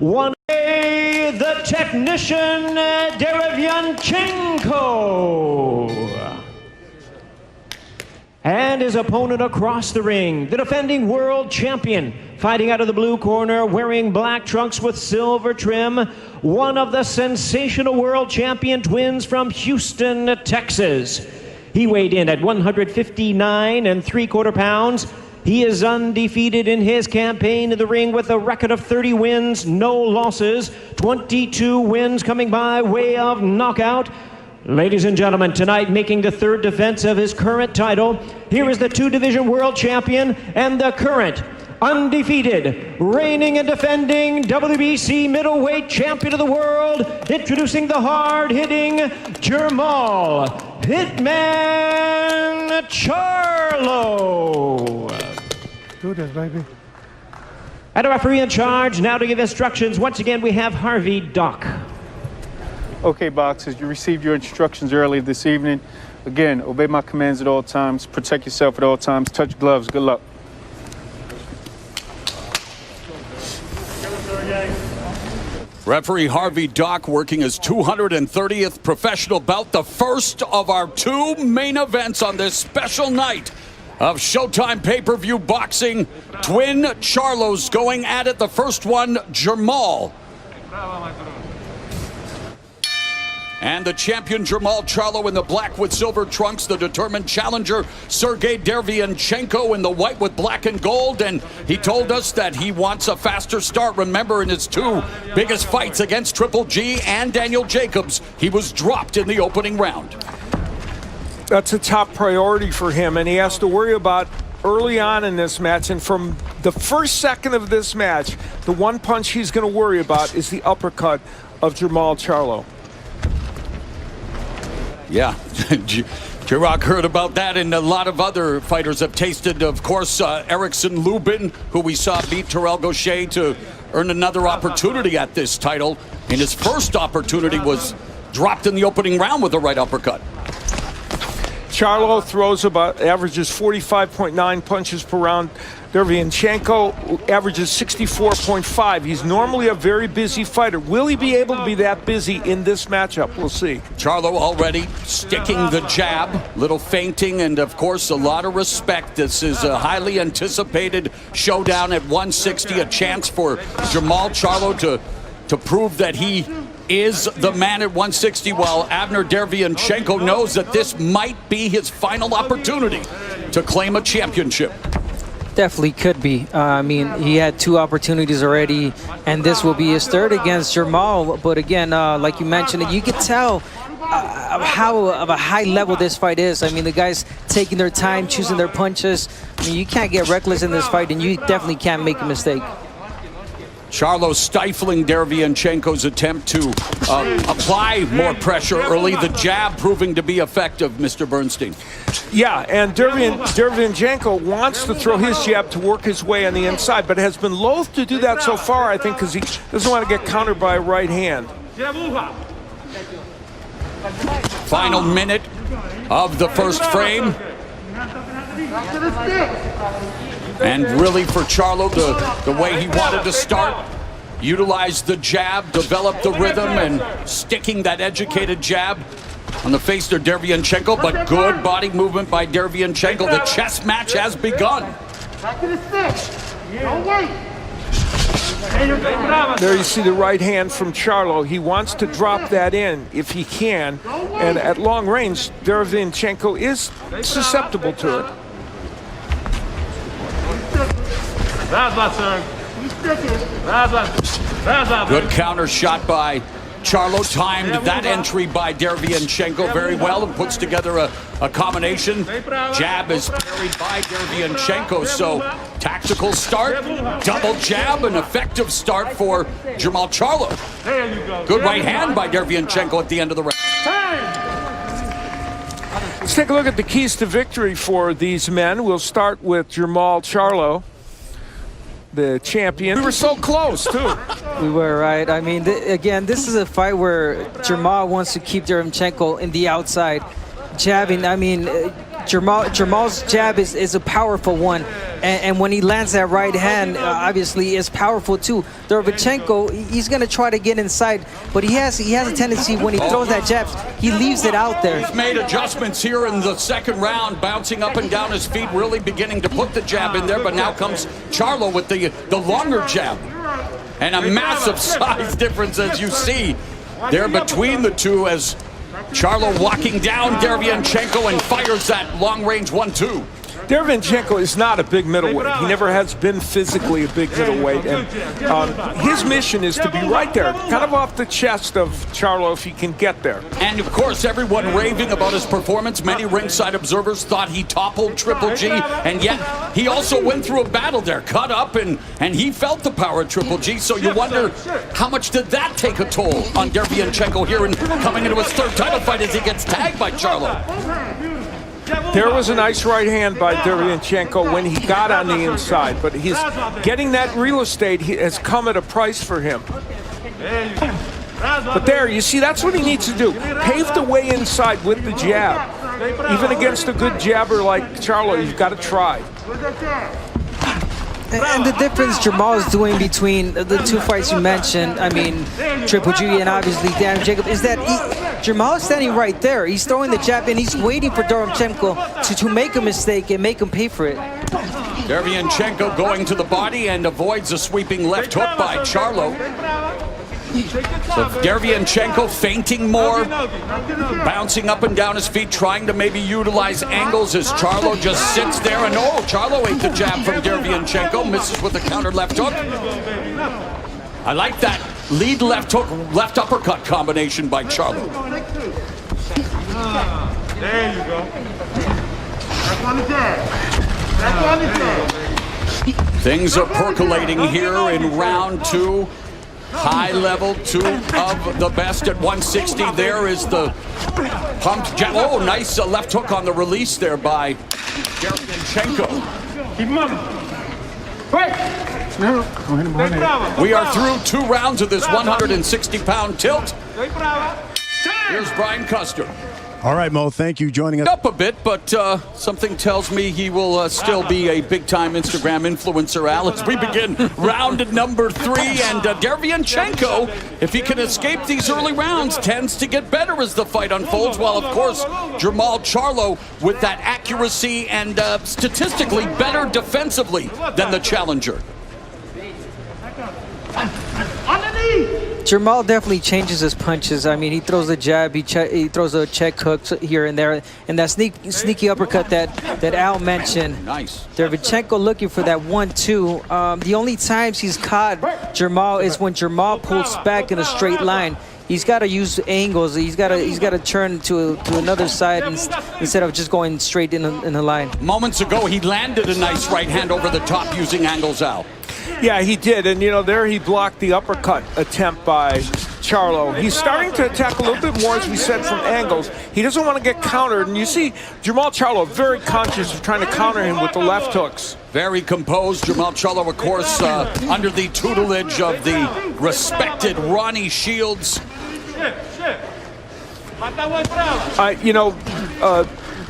one, the technician Dereryanchenko. And his opponent across the ring, the defending world champion, fighting out of the blue corner, wearing black trunks with silver trim, one of the sensational world champion twins from Houston, Texas. He weighed in at 159 3/4 pounds. He is undefeated in his campaign in the ring with a record of 30 wins, no losses, 22 wins coming by way of knockout. Ladies and gentlemen, tonight making the third defense of his current title, here is the two-division world champion and the current undefeated, reigning and defending WBC middleweight champion of the world, introducing the hard-hitting Jermall Hitman Charlo. Do this, baby. And a referee in charge now to give instructions. Once again, we have Harvey Dock. Okay, boxers, you received your instructions earlier this evening. Again, obey my commands at all times. Protect yourself at all times. Touch gloves. Good luck. Referee Harvey Dock working his 230th professional bout, the first of our two main events on this special night of Showtime pay-per-view boxing. Twin Charlos going at it. The first one, Jermall. And the champion Jermall Charlo in the black with silver trunks, the determined challenger Sergey Dereryanchenko in the white with black and gold. And he told us that he wants a faster start. Remember, in his two biggest fights against Triple G and Daniel Jacobs, he was dropped in the opening round. That's a top priority for him, and he has to worry about early on in this match. And from the first second of this match, the one punch he's going to worry about is the uppercut of Jermall Charlo. Yeah, J-Rock heard about that, and a lot of other fighters have tasted. Of course, Erickson Lubin, who we saw beat Terrell Gaucher to earn another opportunity at this title. And his first opportunity was dropped in the opening round with a right uppercut. Charlo averages 45.9 punches per round. Dereryanchenko averages 64.5. He's normally a very busy fighter. Will he be able to be that busy in this matchup? We'll see. Charlo already sticking the jab, little feinting, and of course a lot of respect. This is a highly anticipated showdown at 160, a chance for Jermall Charlo to prove that he is the man at 160, while Avner Dereryanchenko knows that this might be his final opportunity to claim a championship. Definitely could be. I mean, he had two opportunities already, and this will be his third against Jermall. But again, like you mentioned, you can tell how of a high level this fight is. I mean, the guys taking their time, choosing their punches. I mean, you can't get reckless in this fight, and you definitely can't make a mistake. Charlo stifling Dereryanchenko's attempt to apply more pressure early. The jab proving to be effective, Mr. Bernstein. Yeah, and Dereryanchenko wants to throw his jab to work his way on the inside, but has been loath to do that so far, I think, because he doesn't want to get countered by a right hand. Final minute of the first frame. And really for Charlo, the way he wanted to start, utilize the jab, develop the rhythm, and sticking that educated jab on the face of Dereryanchenko, but good body movement by Dereryanchenko. The chess match has begun. There you see the right hand from Charlo. He wants to drop that in if he can, and at long range, Dereryanchenko is susceptible to it. Good counter shot by Charlo. Timed that entry by Dereryanchenko very well and puts together a combination. Jab is parried by Dereryanchenko, so tactical start, double jab, an effective start for Jermall Charlo. Good right hand by Dereryanchenko at the end of the round. Let's take a look at the keys to victory for these men. We'll start with Jermall Charlo, the champion. We were so close, too. We were, right? I mean, again, this is a fight where Jermall wants to keep Dereryanchenko in the outside, jabbing. I mean, Jermall's jab is a powerful one, and when he lands that right hand, obviously is powerful too. Dereryanchenko, he's gonna try to get inside, but he has a tendency when he throws that jab, he leaves it out there. He's made adjustments here in the second round, bouncing up and down his feet, really beginning to put the jab in there, but now comes Charlo with the longer jab. And a massive size difference, as you see there between the two, as Charlo walking down Dereryanchenko and fires that long-range 1-2. Dereryanchenko is not a big middleweight. He never has been physically a big middleweight. And his mission is to be right there, kind of off the chest of Charlo if he can get there. And of course, everyone raving about his performance. Many ringside observers thought he toppled Triple G, and yet he also went through a battle there, cut up, and he felt the power of Triple G. So you wonder, how much did that take a toll on Dereryanchenko here and coming into his third title fight as he gets tagged by Charlo? There was a nice right hand by Dereryanchenko when he got on the inside, but he's getting that real estate has come at a price for him. But there, you see, that's what he needs to do. Pave the way inside with the jab. Even against a good jabber like Charlo, you've got to try. And the difference Jermall is doing between the two fights you mentioned, I mean, Triple G and obviously Dereryanchenko, is that Jermall is standing right there. He's throwing the jab and he's waiting for Dereryanchenko to make a mistake and make him pay for it. Dereryanchenko going to the body and avoids a sweeping left hook by Charlo. So Dereryanchenko feinting more, bouncing up and down his feet, trying to maybe utilize angles as Charlo just sits there. And oh, Charlo ate the jab from Dereryanchenko, misses with a counter left hook. I like that lead left hook, left uppercut combination by Charlo. There you go. That's on the jab. That's on the jab. Things are percolating here in round two. High level, two of the best at 160. There is the pumped jab. Oh, nice left hook on the release there by Dereryanchenko. Keep him up. Quick. We are through 2 rounds of this 160-pound tilt. Here's Brian Custer. All right, Mo, thank you for joining us. Up a bit, but something tells me he will still be a big-time Instagram influencer, Al, as we begin round number 3. And Dereryanchenko, if he can escape these early rounds, tends to get better as the fight unfolds, while, of course, Jermall Charlo with that accuracy and statistically better defensively than the challenger. Jermall definitely changes his punches. I mean, he throws a jab, he throws a check hook here and there, and that sneaky uppercut that Al mentioned. Nice. Dereryanchenko looking for that 1-2. The only times he's caught Jermall is when Jermall pulls back in a straight line. He's got to use angles. He's got to turn to another side instead of just going straight in the line. Moments ago, he landed a nice right hand over the top using angles, Al. Yeah, he did, and you know, there he blocked the uppercut attempt by Charlo. He's starting to attack a little bit more, as we said, from angles. He doesn't want to get countered, and you see Jermall Charlo very conscious of trying to counter him with the left hooks. Very composed. Jermall Charlo, of course, under the tutelage of the respected Ronnie Shields.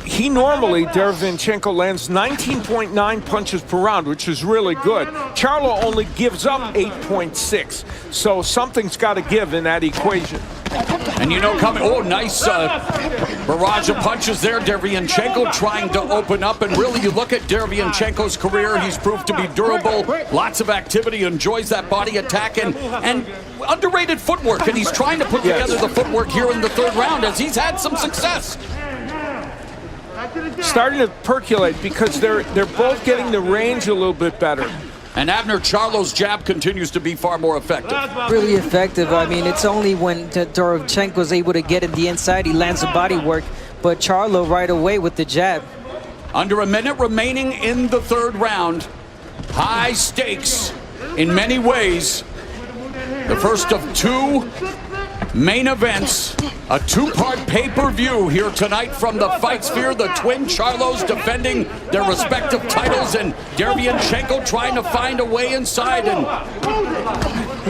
He normally, Dereryanchenko, lands 19.9 punches per round, which is really good. Charlo only gives up 8.6, so something's got to give in that equation. And you know, coming, oh, nice barrage of punches there. Dereryanchenko trying to open up, and really, you look at Dereryanchenko's career, he's proved to be durable, lots of activity, enjoys that body attack, and underrated footwork, and he's trying to put together the footwork here in the 3rd round as he's had some success. Starting to percolate because they're both getting the range a little bit better. And Abner Charlo's jab continues to be far more effective. Really effective. I mean, it's only when Dereryanchenko is able to get in the inside, he lands the body work, but Charlo right away with the jab. Under a minute remaining in the 3rd round. High stakes in many ways. The first of 2 main events, a 2-part pay-per-view here tonight from the Fight Sphere. The twin Charlos defending their respective titles, and Dereryanchenko trying to find a way inside and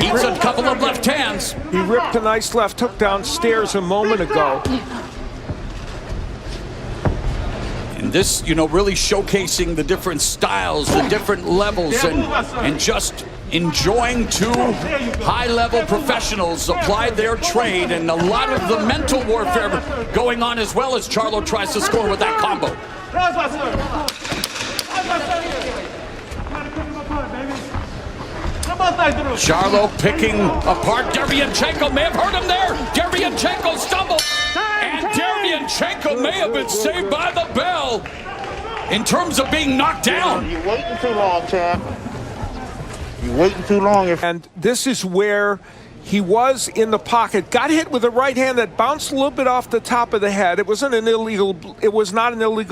eats a couple of left hands. He ripped a nice left hook downstairs a moment ago. And this, you know, really showcasing the different styles, the different levels, and just enjoying two high-level professionals apply their trade, and a lot of the mental warfare going on as well as Charlo tries to score with that combo. Charlo picking apart Dereryanchenko. May have hurt him there. Dereryanchenko stumbled. And Dereryanchenko may have been saved by the bell in terms of being knocked down. You're waiting too long, champ. You're waiting too long. And this is where he was in the pocket, got hit with a right hand that bounced a little bit off the top of the head. It was not an illegal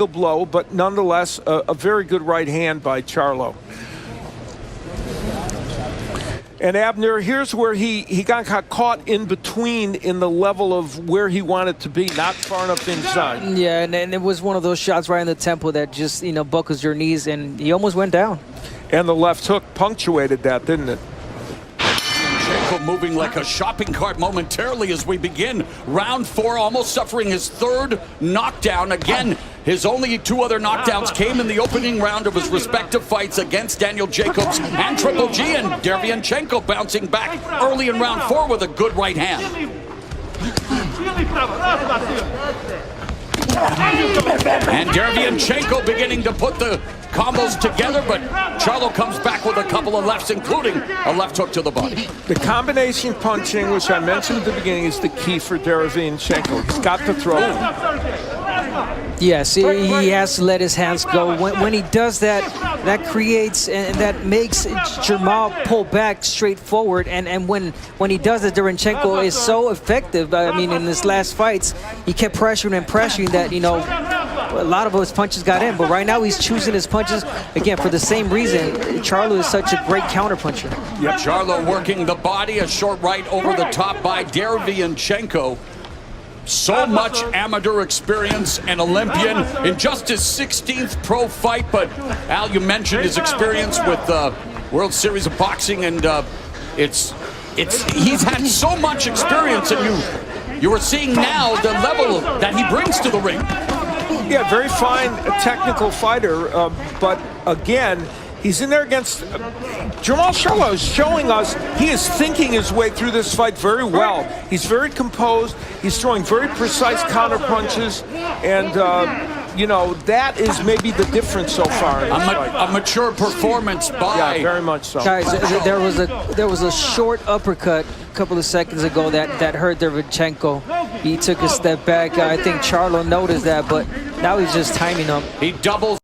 blow, but nonetheless a very good right hand by Charlo. And Abner, here's where he got caught in between in the level of where he wanted to be, not far enough inside. Yeah, and it was one of those shots right in the temple that just, you know, buckles your knees, and he almost went down. And the left hook punctuated that, didn't it? Moving like a shopping cart momentarily as we begin round 4, almost suffering his third knockdown. Again, his only 2 other knockdowns came in the opening round of his respective fights against Daniel Jacobs and Triple G, and Dereryanchenko bouncing back early in round 4 with a good right hand. And Dereryanchenko beginning to put the combos together, but Charlo comes back with a couple of lefts, including a left hook to the body. The combination punching, which I mentioned at the beginning, is the key for Dereryanchenko. He's got to throw. Yes, he has to let his hands go. When he does that, that creates and that makes Jermall pull back straight forward. And when he does it, Dereryanchenko is so effective. I mean, in his last fights, he kept pressuring and pressuring that, you know, a lot of his punches got in. But right now, he's choosing his punches, again, for the same reason. Charlo is such a great counterpuncher. Yeah, Charlo working the body, a short right over the top by Dereryanchenko. So much amateur experience, and Olympian in just his 16th pro fight. But Al, you mentioned his experience with World Series of Boxing, and he's had so much experience, and you are seeing now the level that he brings to the ring. Yeah, very fine technical fighter, but again, he's in there against Jermall. Charlo is showing us he is thinking his way through this fight very well. He's very composed. He's throwing very precise counter punches, and you know, that is maybe the difference so far in this fight. A mature performance by. Yeah, very much so. Guys, there was a short uppercut a couple of seconds ago that hurt Dereryanchenko. He took a step back. I think Charlo noticed that, but now he's just timing him. He doubles.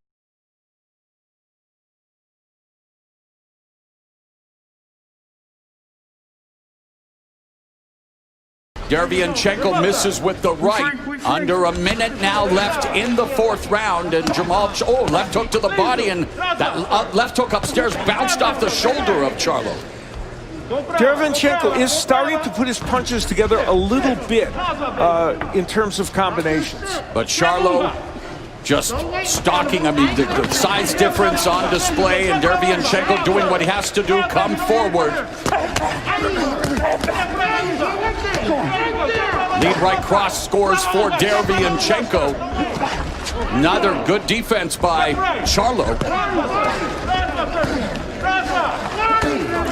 Dereryanchenko misses with the right. Under a minute now left in the 4th round, and Jermall, left hook to the body, and that left hook upstairs bounced off the shoulder of Charlo. Dereryanchenko is starting to put his punches together a little bit in terms of combinations. But Charlo just stalking. I mean, the size difference on display, and Dereryanchenko doing what he has to do, come forward. Lead right cross scores for Dereryanchenko. Another good defense by Charlo.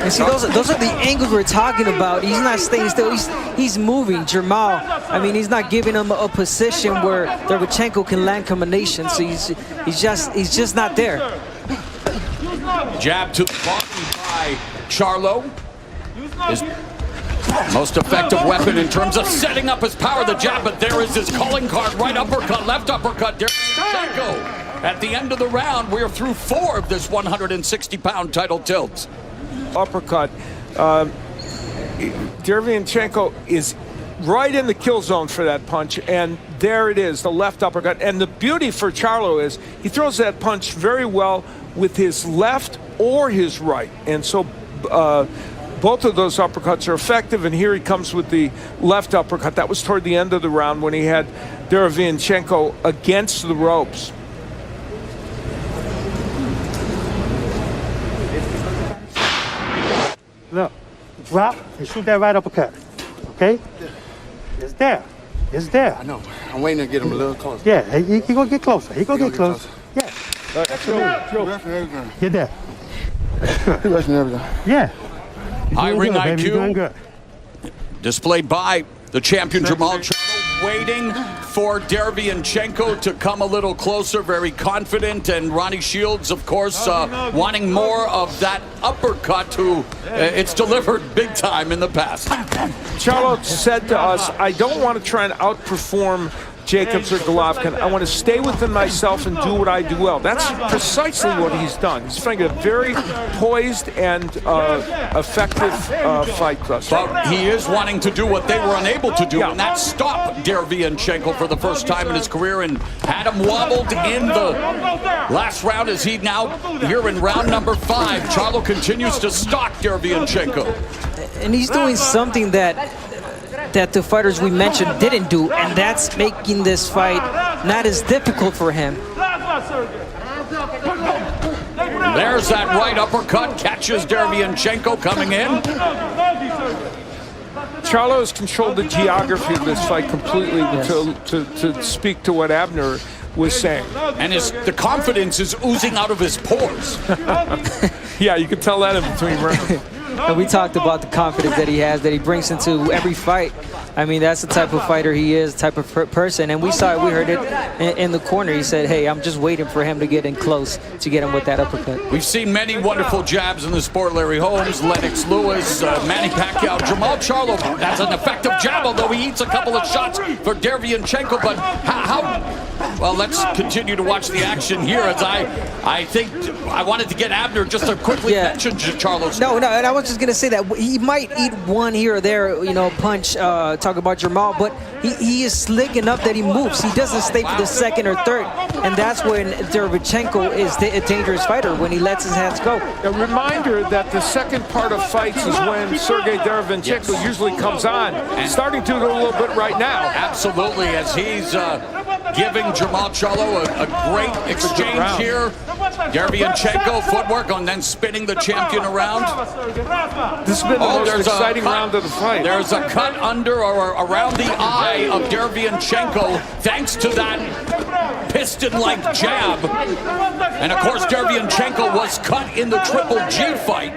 And see, those are the angles we're talking about. He's not staying still. He's moving. Jermall, I mean, he's not giving him a position where Dereryanchenko can land combinations. So he's just not there. Jab to the body by Charlo. His most effective weapon in terms of setting up his power, the jab, but there is his calling card. Right uppercut, left uppercut. Dereryanchenko. At the end of the round, we're through 4 of this 160-pound title tilt. Uppercut. Dereryanchenko is right in the kill zone for that punch, and there it is, the left uppercut. And the beauty for Charlo is he throws that punch very well with his left or his right, and so both of those uppercuts are effective, and here he comes with the left uppercut. That was toward the end of the round when he had Dereryanchenko against the ropes. Look, drop and shoot that right uppercut. Okay? It's there. It's there. I know. I'm waiting to get him a little closer. Yeah, he gonna get closer. He gonna get closer. Yeah. Get there. He's rushing everything. Yeah. High ring baby. You're doing IQ good. displayed by the champion Jermall Charlo, waiting for Dereryanchenko to come a little closer, very confident, and Ronnie Shields, of course, wanting more of that uppercut who it's delivered big time in the past. Charlo said to us, I don't want to try and outperform Jacobs or Golovkin. I want to stay within myself and do what I do well. That's precisely what he's done. He's fighting a very poised and effective fight thus far. But he is wanting to do what they were unable to do, and that's stop Dereryanchenko for the first time in his career, and had him wobbled in the last round as he now here in round number 5. Charlo continues to stalk Dereryanchenko. And he's doing something that the fighters we mentioned didn't do, and that's making this fight not as difficult for him. There's that right uppercut, catches Dereryanchenko coming in. Charlo has controlled the geography of this fight completely, to speak to what Abner was saying. And the confidence is oozing out of his pores. Yeah, you can tell that in between rounds. And we talked about the confidence that he has, that he brings into every fight. I mean, that's the type of fighter he is, the type of person. And we saw it, we heard it in the corner. He said, hey, I'm just waiting for him to get in close to get him with that uppercut. We've seen many wonderful jabs in the sport. Larry Holmes, Lennox Lewis, Manny Pacquiao, Jermall Charlo. That's an effective jab, although he eats a couple of shots for Dereryanchenko. But well, let's continue to watch the action here, as I think I wanted to get Abner just to quickly mention Charlo's. No, and I was just going to say that he might eat one here or there, punch, talk about Jermall, but he is slick enough that he moves. He doesn't stay for the second or third, and that's when Dereryanchenko is a dangerous fighter, when he lets his hands go. A reminder that the second part of fights is when Sergey Dereryanchenko usually comes on, and starting to do a little bit right now. Absolutely, as he's giving Jermall Charlo a great exchange here. Dereryanchenko footwork and then spinning the champion around. This has been the most exciting round of the fight. There's a cut under or around the eye of Dereryanchenko thanks to that piston-like jab. And of course, Dereryanchenko was cut in the Triple G fight.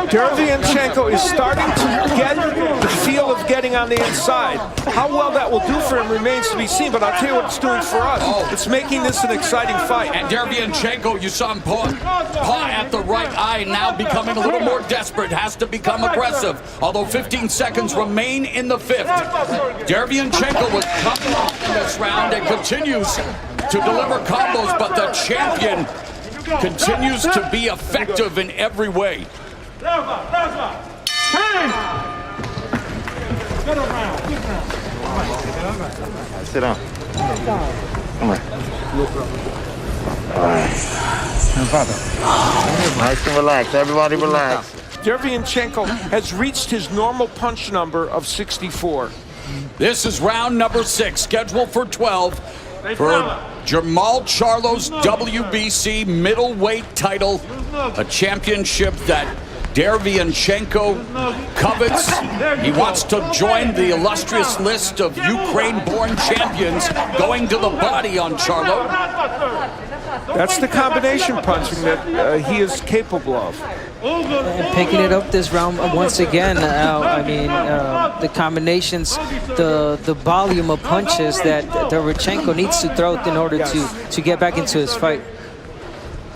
Dereryanchenko is starting to get the feel of getting on the inside. How well that will do for him remains to be seen, but I'll tell you what it's doing for us. It's making this an exciting fight. And Dereryanchenko, you saw him paw at the right eye, now becoming a little more desperate, has to become aggressive. Although 15 seconds remain in the 5th. Dereryanchenko was coming off in this round and continues to deliver combos, but the champion continues to be effective in every way. Sit down. Come on. All right. Nice and relax. Everybody relax. Dereryanchenko has reached his normal punch number of 64. This is round number 6, scheduled for 12 for Jermall Charlo's WBC middleweight title, a championship that Dereryanchenko covets. He wants to join the illustrious list of Ukraine-born champions going to the body on Charlo. That's the combination punching that he is capable of. And picking it up this round once again. I mean, the combinations, the volume of punches that Dereryanchenko needs to throw in order to get back into his fight.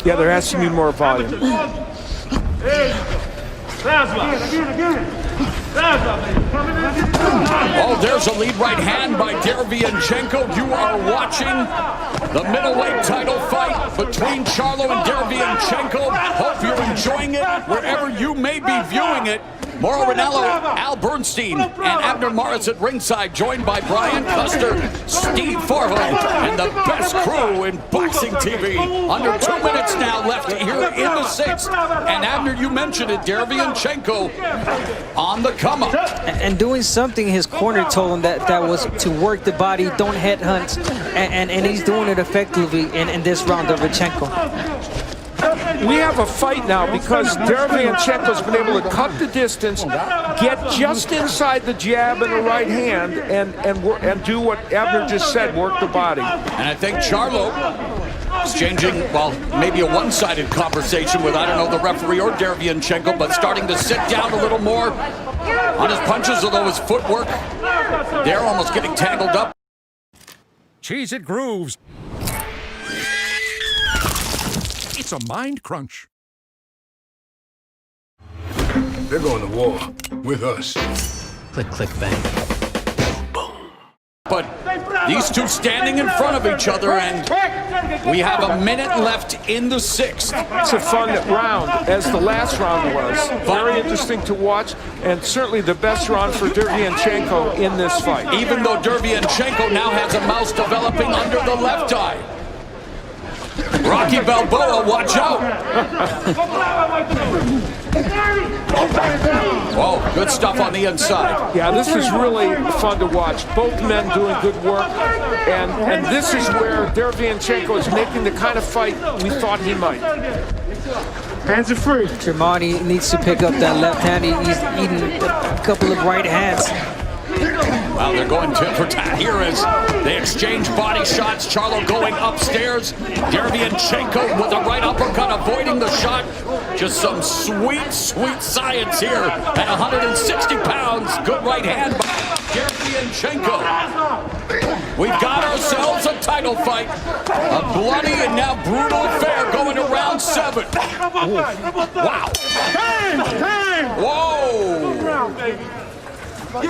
Yeah, there has to be more volume. Oh, there's a lead right hand by Dereryanchenko. You are watching the middleweight title fight between Charlo and Dereryanchenko. Hope you're enjoying it wherever you may be viewing it. Mauro Ranallo, Al Bernstein, and Abner Morris at ringside, joined by Brian Custer, Steve Farhood, and the best crew in boxing TV. Under 2 minutes now left here in the 6th. And Abner, you mentioned it, Dereryanchenko on the come up. And doing something his corner told him that was to work the body, don't headhunt, and he's doing it effectively in this round, Dereryanchenko. we have a fight now because Dereryanchenko's been able to cut the distance, get just inside the jab and the right hand, and do what Abner just said, work the body. And I think Charlo exchanging, well, maybe a one-sided conversation with, I don't know, the referee or Dereryanchenko, but starting to sit down a little more on his punches, although his footwork, they're almost getting tangled up. Cheese it grooves. It's a mind crunch. They're going to war with us. Click, click, bang. But these two standing in front of each other, and we have a minute left in the 6th. It's a fun round, as the last round was. Very interesting to watch, and certainly the best round for Dereryanchenko in this fight. Even though Dereryanchenko now has a mouse developing under the left eye. Rocky Balboa, watch out! Oh, good stuff on the inside. Yeah, this is really fun to watch. Both men doing good work, and this is where Dereryanchenko is making the kind of fight we thought he might. Hands are free. Jermall needs to pick up that left hand. He's eating a couple of right hands. Well, they're going tit for tat here as they exchange body shots. Charlo going upstairs. Dereryanchenko with a right uppercut, avoiding the shot. Just some sweet, sweet science here at 160 pounds. Good right hand by Dereryanchenko. We've got ourselves a title fight. A bloody and now brutal affair going to round 7. Wow. Whoa. Was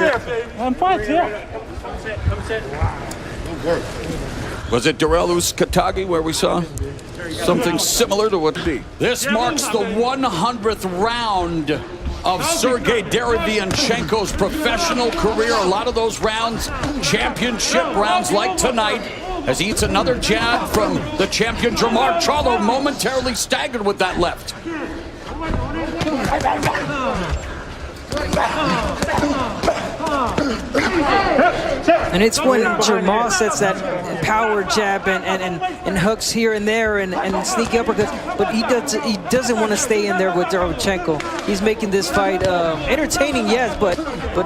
it Derelus Katagi where we saw something similar to what be? This marks the 100th round of Sergey Dereryanchenko's professional career. A lot of those rounds, championship rounds like tonight, as he eats another jab from the champion Jermall. Charlo momentarily staggered with that left. And it's when Jermall sets that power jab and hooks here and there and sneaky uppercuts, but he doesn't want to stay in there with Dereryanchenko. He's making this fight entertaining, yes, but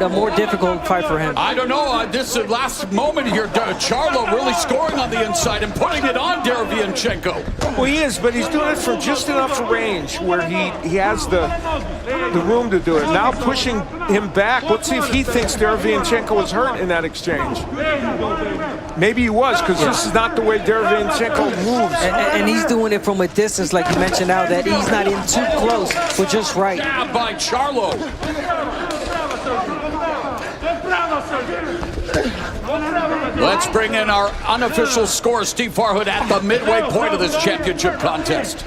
a more difficult fight for him. I don't know. This last moment here, Charlo really scoring on the inside and putting it on Dereryanchenko. Well, he is, but he's doing it from just enough range where he has the room to do it. Now pushing him back. Let's see if he thinks Dereryanchenko was hurt in that exchange. Maybe he was, because this is not the way Dereryanchenko moves. And he's doing it from a distance, like you mentioned now, that he's not in too close, but just right. Yeah, by Charlo. Let's bring in our unofficial score, Steve Farhood, at the midway point of this championship contest.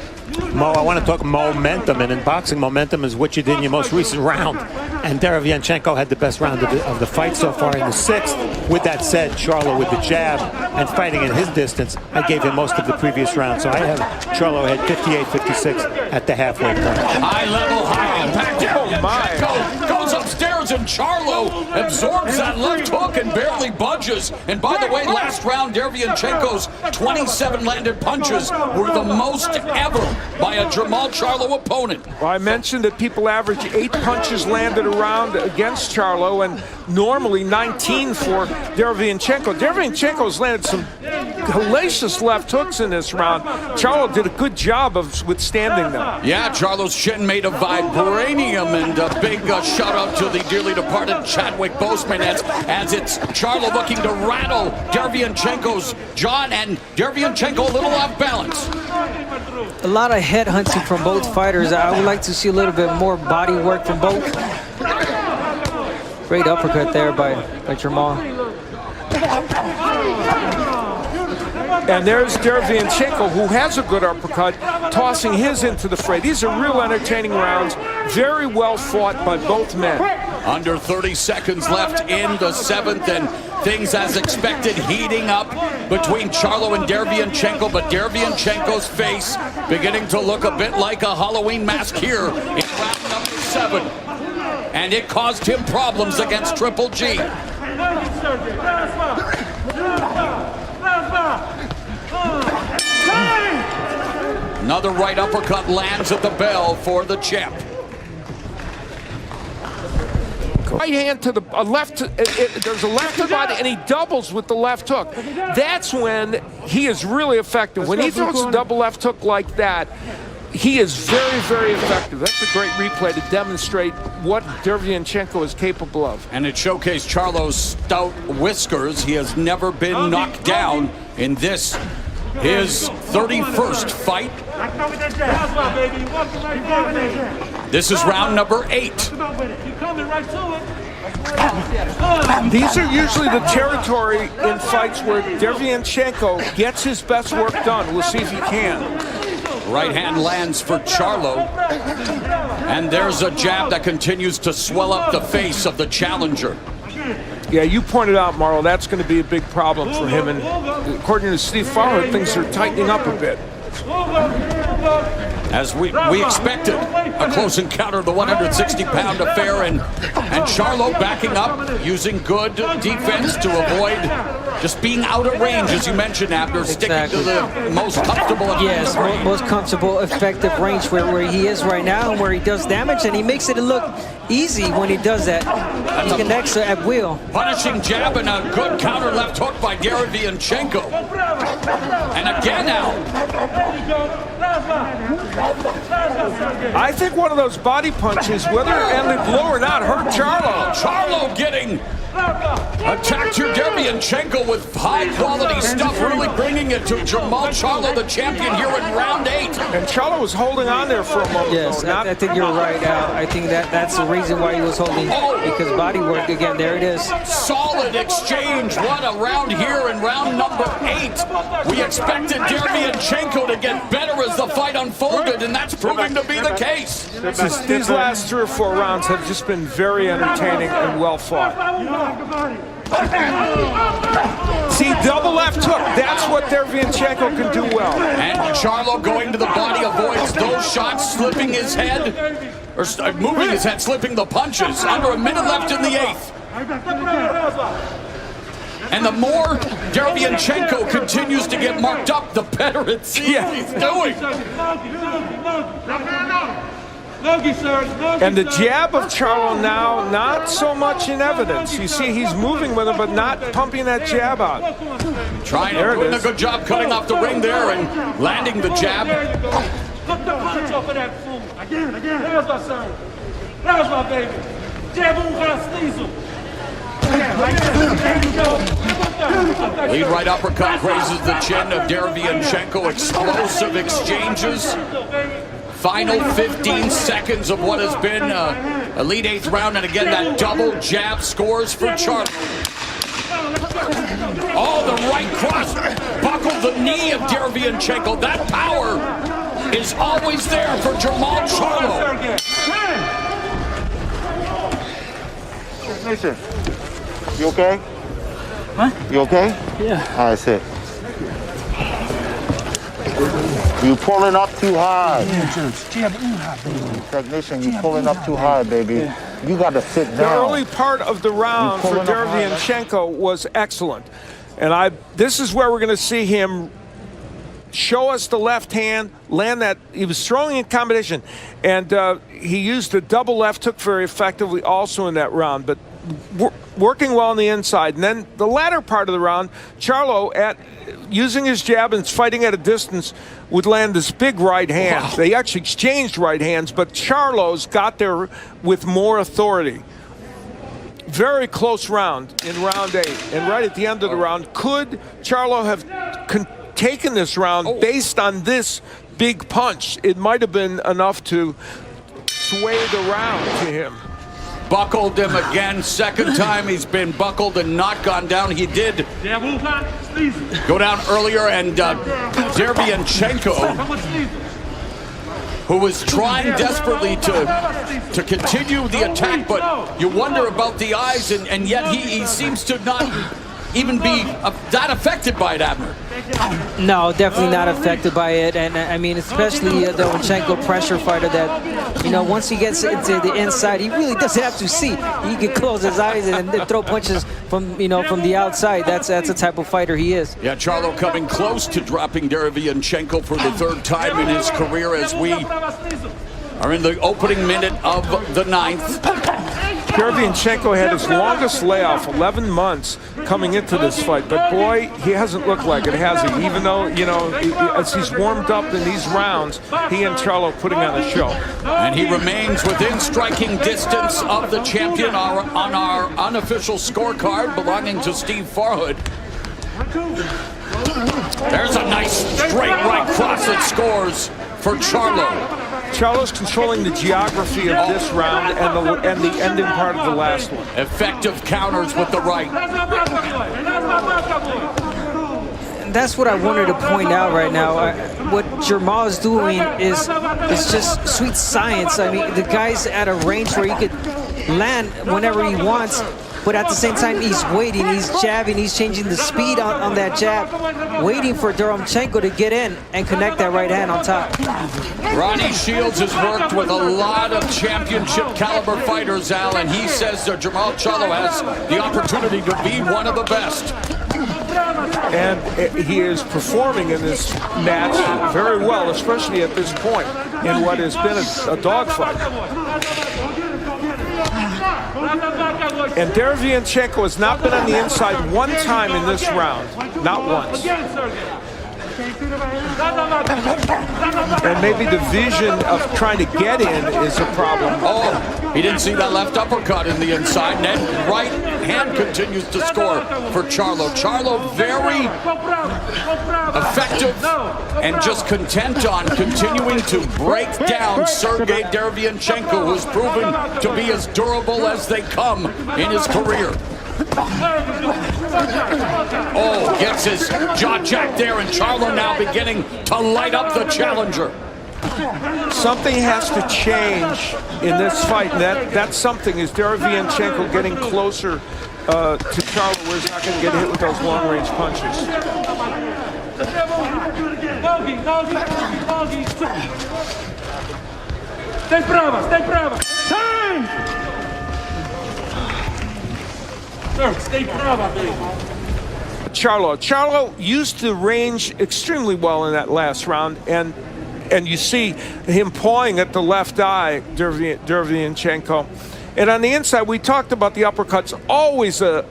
Mo, I want to talk momentum, and in boxing, momentum is what you did in your most recent round. And Dereryanchenko had the best round of the fight so far in the 6th. With that said, Charlo with the jab and fighting in his distance, I gave him most of the previous round. So I have Charlo had 58-56 at the halfway point. High level, high impact. Dereryanchenko goes upstairs, and Charlo absorbs that left hook and barely budges. And by the way, last round, Dereryanchenko's 27 landed punches were the most ever by a Jermall Charlo opponent. Well, I mentioned that people average 8 punches landed around against Charlo, and normally 19 for Dereryanchenko. Dereryanchenko's landed some hellacious left hooks in this round. Charlo did a good job of withstanding them. Yeah, Charlo's chin made of vibranium, and a big shout out to the dearly departed Chadwick Boseman as it's Charlo looking to rattle Dereryanchenko's jaw, and Dereryanchenko a little off balance. A lot of head hunting from both fighters. I would like to see a little bit more body work from both. Great uppercut there by Jermall. And there's Dereryanchenko, who has a good uppercut, tossing his into the fray. These are real entertaining rounds. Very well fought by both men. Under 30 seconds left in the 7th, and things as expected heating up between Charlo and Dereryanchenko, but Dereryanchenko's face beginning to look a bit like a Halloween mask here in round number 7. And it caused him problems against Triple G. Another right uppercut lands at the bell for the champ. Right hand to the left. There's a left to the body, and he doubles with the left hook. That's when he is really effective. When he throws a double left hook like that, he is very, very effective. That's a great replay to demonstrate what Dereryanchenko is capable of. And it showcased Charlo's stout whiskers. He has never been knocked down in this, his 31st fight. This is round number 8. These are usually the territory in fights where Dereryanchenko gets his best work done. We'll see if he can. Right hand lands for Charlo. And there's a jab that continues to swell up the face of the challenger. Yeah, you pointed out, Marlo, that's going to be a big problem for him. And according to Steve Farmer, things are tightening up a bit. As we expected, a close encounter of the 160-pound affair, and Charlo backing up, using good defense to avoid just being out of range, as you mentioned, Abner, sticking to the most comfortable. Yes, most comfortable, effective range where he is right now and where he does damage, and he makes it look easy when he does that. He connects at will. Punishing jab and a good counter left hook by Dereryanchenko. And again now. I think one of those body punches, whether it ended low or not, hurt Charlo. Charlo getting attacked here. Dereryanchenko with high-quality stuff, really bringing it to Jermall Charlo, the champion, here in round 8. And Charlo was holding on there for a moment. Yes, I think you're right, Al. I think that's the reason why he was holding, because body work, again, there it is. Solid exchange. What a round here in round number 8. We expected Dereryanchenko to get better as the fight unfolded, and that's proving to be the case. These last 3 or 4 rounds have just been very entertaining and well fought. See, double left hook. That's what Dereryanchenko can do well. And Charlo going to the body, avoids those shots, slipping his head, or moving his head, slipping the punches. Under a minute left in the 8th. And the more Dereryanchenko continues to get marked up, the better it seems he's doing. And the jab of Charlo now, not so much in evidence. You see, he's moving with him, but not pumping that jab out. Doing a good job cutting off the ring there and landing the jab. Look the punch off of that fool. Again. There's my son. There's my baby. Jab him, sneeze him. Lead right uppercut grazes the chin of Dereryanchenko. Explosive exchanges. Final 15 seconds of what has been a lead 8th round, and again that double jab scores for Charlo. Oh, the right cross buckled the knee of Dereryanchenko. That power is always there for Jermall Charlo. Listen, you okay? Huh? You okay? Yeah. All right, sit. You pulling up too high. Technician, you pulling up too high, baby. You got to sit down. The early part of the round for Dereryanchenko was excellent. And this is where we're going to see him show us the left hand, land that. He was throwing in combination, and he used the double left hook very effectively also in that round, but working well on the inside. And then the latter part of the round, Charlo, using his jab and fighting at a distance, would land this big right hand. Wow. They actually exchanged right hands, but Charlo's got there with more authority. Very close round in round 8. And right at the end of the round, could Charlo have taken this round based on this big punch? It might have been enough to sway the round to him. Buckled him again. Second time he's been buckled and not gone down. He did go down earlier, and Dereryanchenko, who was trying desperately to continue the attack, but you wonder about the eyes, and yet he seems to not even be that affected by it, Abner. No, definitely not affected by it. And I mean, especially the Dereryanchenko pressure fighter that, you know, once he gets into the inside, he really doesn't have to see. He can close his eyes and throw punches from, you know, from the outside. That's the type of fighter he is. Yeah, Charlo coming close to dropping Dereryanchenko for the third time in his career as we are in the opening minute of the 9th. Dereryanchenko had his longest layoff, 11 months, coming into this fight. But boy, he hasn't looked like it, has he? Even though, you know, as he's warmed up in these rounds, he and Charlo putting on a show. And he remains within striking distance of the champion on our unofficial scorecard belonging to Steve Farhood. There's a nice straight right cross that scores for Charlo. Charlo's controlling the geography of this round and the ending part of the last one. Effective counters with the right. And that's what I wanted to point out right now. What Jermall is doing is just sweet science. I mean, the guy's at a range where he could land whenever he wants, but at the same time, he's waiting, he's jabbing, he's changing the speed on that jab, waiting for Dereryanchenko to get in and connect that right hand on top. Ronnie Shields has worked with a lot of championship caliber fighters, Al, and he says that Jermall Charlo has the opportunity to be one of the best. And he is performing in this match very well, especially at this point in what has been a dogfight. And Dereryanchenko has not been on the inside one time in this round. Not once. And maybe the vision of trying to get in is a problem. Oh, he didn't see that left uppercut in the inside. And then right hand continues to score for Charlo. Charlo very effective and just content on continuing to break down Sergey Dereryanchenko, who's proven to be as durable as they come in his career. Oh, gets his jaw jacked there, and Charlo now beginning to light up the challenger. Something has to change in this fight, and that something is Dereryanchenko getting closer to Charlo, where he's not going to get hit with those long-range punches. Stay brava! Time! Stay brava, baby. Charlo used the range extremely well in that last round, and you see him pawing at the left eye, Dereryanchenko. And on the inside, we talked about the uppercuts, always a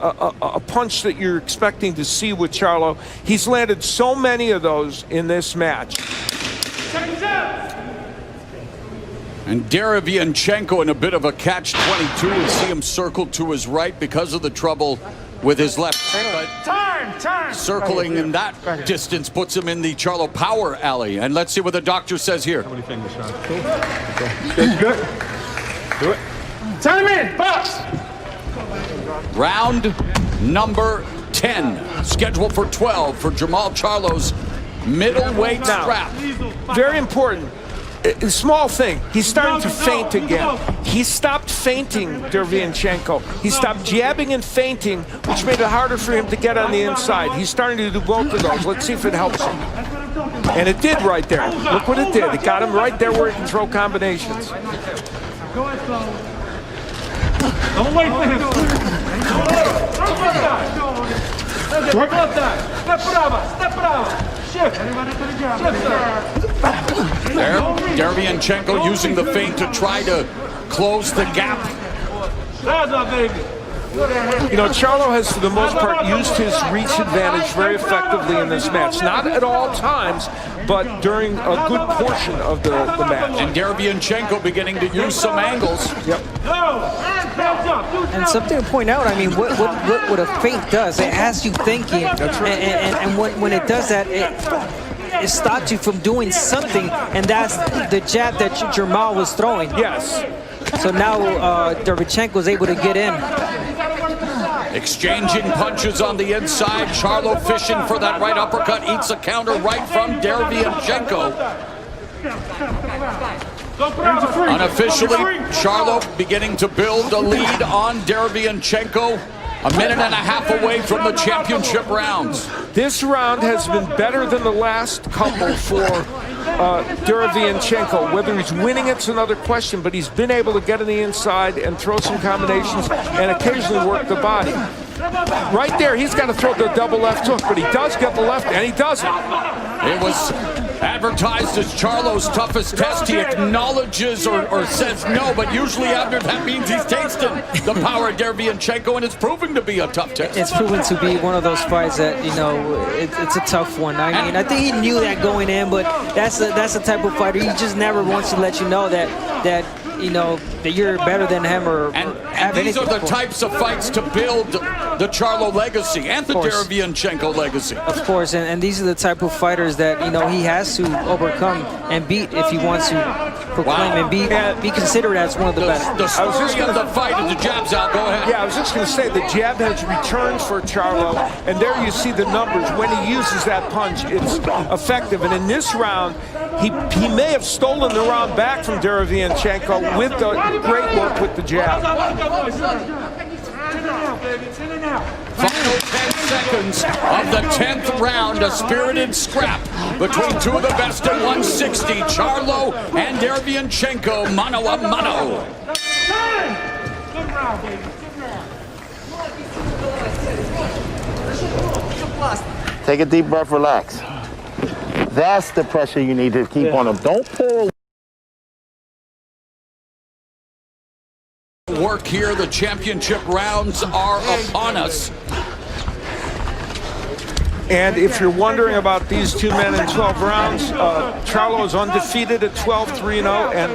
punch that you're expecting to see with Charlo. He's landed so many of those in this match. And Dereryanchenko in a bit of a catch-22. We see him circled to his right because of the trouble with his left. Time! Circling in that distance puts him in the Charlo power alley. And let's see what the doctor says here. How many fingers, Sean? Good. Do it. Time in! Box! Round number 10. Scheduled for 12 for Jermall Charlo's middleweight strap. Very important. A small thing, he's starting to feint again. He stopped feinting, Dereryanchenko. He stopped jabbing and feinting, which made it harder for him to get on the inside. He's starting to do both of those. Let's see if it helps him. And it did right there. Look what it did. It got him right there where he can throw combinations. Don't wait for him. Step brava. Shift. There, Dereryanchenko using the feint to try to close the gap. You know, Charlo has, for the most part, used his reach advantage very effectively in this match. Not at all times, but during a good portion of the match. And Dereryanchenko beginning to use some angles. Yep. And something to point out, I mean, what a feint does, it has you thinking. That's right. And when it does that, it stops you from doing something, and that's the jab that Jermall was throwing. Yes. So now Dereryanchenko is able to get in. Exchanging punches on the inside. Charlo fishing for that right uppercut. Eats a counter right from Dereryanchenko. Unofficially, Charlo beginning to build a lead on Dereryanchenko. A minute and a half away from the championship rounds. This round has been better than the last couple for Dereryanchenko. Whether he's winning, it's another question, but he's been able to get on the inside and throw some combinations and occasionally work the body. Right there, he's got to throw the double left hook, but he does get the left, and he doesn't. It was advertised as Charlo's toughest test. He acknowledges or says no, but usually after that means he's tasting the power of Dereryanchenko, and it's proving to be a tough test. It's proven to be one of those fights that, you know, it's a tough one. I mean, I think he knew that going in, but that's the type of fighter he just never wants to let you know that you know that you're better than him or and these are the types of fights to build the Charlo legacy and the Dereryanchenko legacy. Of course, and these are the type of fighters that, you know, he has to overcome and beat if he wants to proclaim and be considered as one of the best. The story of the fight is the jabs out. Go ahead. Yeah, I was just going to say the jab has returned for Charlo, and there you see the numbers. When he uses that punch, it's effective. And in this round, he may have stolen the round back from Dereryanchenko with the great work with the jab. Final 10 seconds of the 10th round, a spirited scrap between two of the best at 160, Charlo and Dereryanchenko, mano a mano. Good round, baby. Good round. Take a deep breath, relax. That's the pressure you need to keep on him. Don't pull. Work here, the championship rounds are upon us. And if you're wondering about these two men in 12 rounds, Charlo is undefeated at 12-3-0, and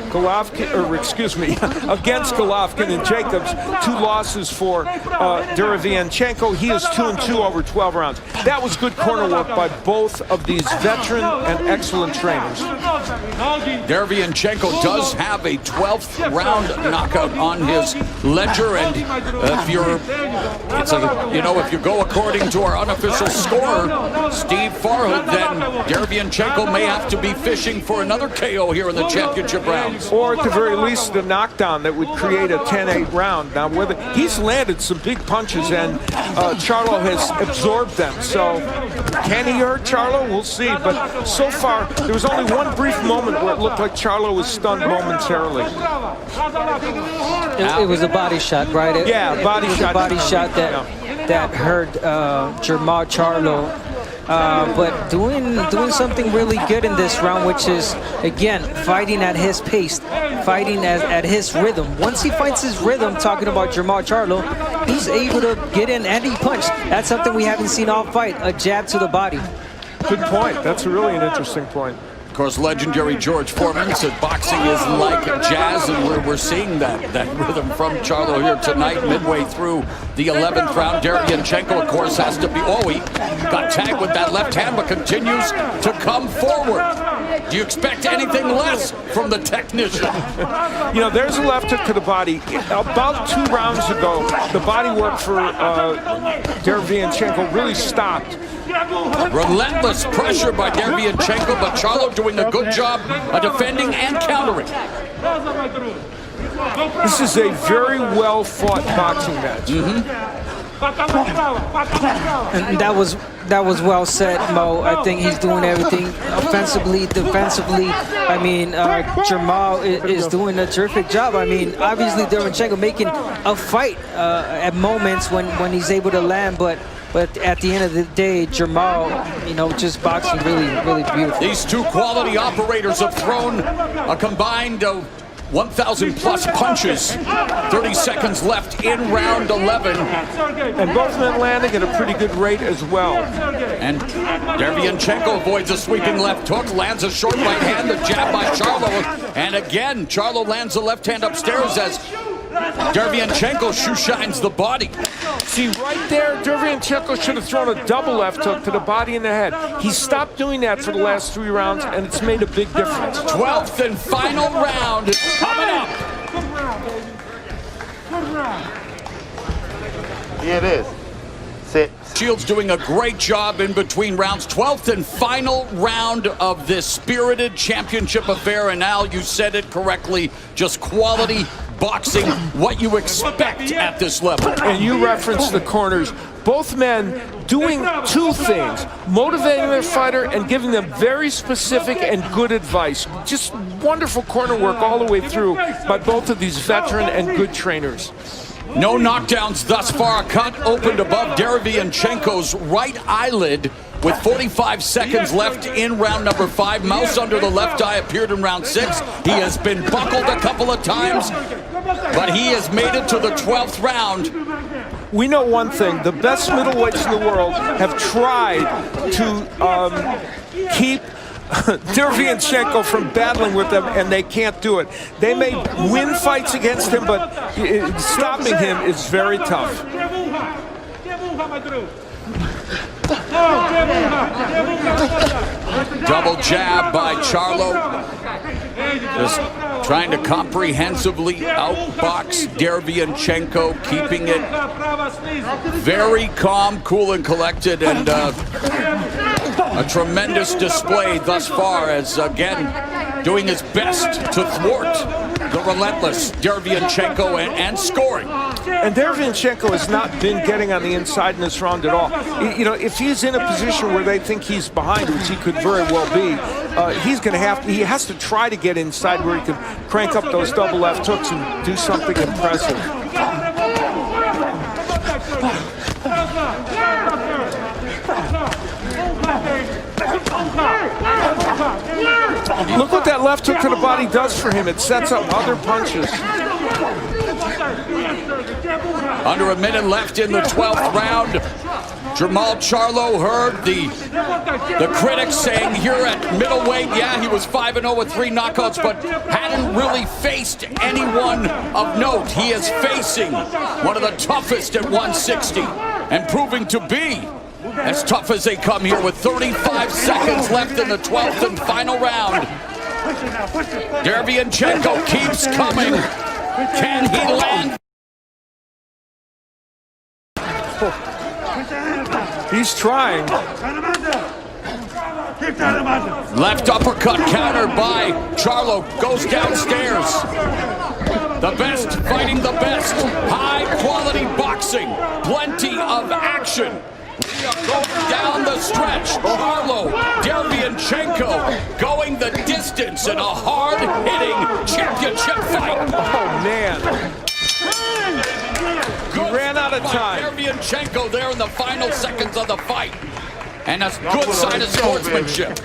against Golovkin and Jacobs, 2 losses for Dereryanchenko. He is 2-2 over 12 rounds. That was good corner work by both of these veteran and excellent trainers. Dereryanchenko does have a 12th round knockout on his ledger, and if you go according to our unofficial score, Steve Farhood, then Dereryanchenko may have to be fishing for another KO here in the championship rounds. Or at the very least, the knockdown that would create a 10-8 round. Now, he's landed some big punches, and Charlo has absorbed them. So, can he hurt Charlo? We'll see. But so far, there was only one brief moment where it looked like Charlo was stunned momentarily. It was a body shot, right? Body shot. A body shot that hurt Jermall Charlo. But doing something really good in this round, which is, again, fighting at his pace, fighting at his rhythm. Once he finds his rhythm, talking about Jermall Charlo, he's able to get in and he punched. That's something we haven't seen all fight, a jab to the body. Good point. That's really an interesting point. Of course, legendary George Foreman said boxing is like jazz, and we're seeing that rhythm from Charlo here tonight, midway through the 11th round. Dereryanchenko, of course, has to be... Oh, he got tagged with that left hand, but continues to come forward. Do you expect anything less from the technician? You know, there's a left hook to the body. About 2 rounds ago, the body work for Dereryanchenko really stopped. Relentless pressure by Dereryanchenko, but Charlo doing a good job of defending and countering. This is a very well-fought boxing match. And that was well said, Mo. I think he's doing everything offensively, defensively. I mean, Jermall is doing a terrific job. I mean, obviously Dereryanchenko making a fight at moments when he's able to land, but at the end of the day, Jermall, you know, just boxing really, really beautiful. These two quality operators have thrown a combined 1,000 plus punches. 30 seconds left in round 11. And both men landing at a pretty good rate as well. And Dereryanchenko avoids a sweeping left hook, lands a short right hand, the jab by Charlo. And again, Charlo lands the left hand upstairs as Dereryanchenko shoe shines the body. See, right there, Dereryanchenko should have thrown a double left hook to the body and the head. He stopped doing that for the last 3 rounds, and it's made a big difference. 12th and final round is coming up. Good round, baby. Good round. Here it is. Sit. Shields doing a great job in between rounds. 12th and final round of this spirited championship affair. And Al, you said it correctly, just quality boxing, what you expect at this level. And you referenced the corners. Both men doing two things, motivating their fighter and giving them very specific and good advice. Just wonderful corner work all the way through by both of these veteran and good trainers. No knockdowns thus far. A cut opened above Dereryanchenko's right eyelid with 45 seconds left in round number 5. Mouse under the left eye appeared in round 6. He has been buckled a couple of times, but he has made it to the 12th round. We know one thing, the best middleweights in the world have tried to keep Dereryanchenko from battling with them, and they can't do it. They may win fights against him, but stopping him is very tough. Double jab by Charlo. Just trying to comprehensively outbox Dereryanchenko, keeping it very calm, cool, and collected, and a tremendous display thus far as, again, doing his best to thwart the relentless Dereryanchenko and scoring. And Dereryanchenko has not been getting on the inside in this round at all. You know, if he's in a position where they think he's behind, which he could very well be, he has to try to get inside where he can crank up those double left hooks and do something impressive. Look what that left hook to the body does for him. It sets up other punches. Under a minute left in the 12th round. Jermall Charlo heard the critics saying here at middleweight, yeah, he was 5-0 with 3 knockouts, but hadn't really faced anyone of note. He is facing one of the toughest at 160 and proving to be as tough as they come here with 35 seconds left in the 12th and final round. Dereryanchenko keeps coming. Can he land? He's trying. Left uppercut counter by Charlo. Goes downstairs. The best fighting the best. High quality boxing. Plenty of action. We are going down the stretch. Charlo, Dereryanchenko going the distance in a hard-hitting championship fight. Oh, man. He ran out of time. Dereryanchenko there in the final seconds of the fight. And a good sign of sportsmanship.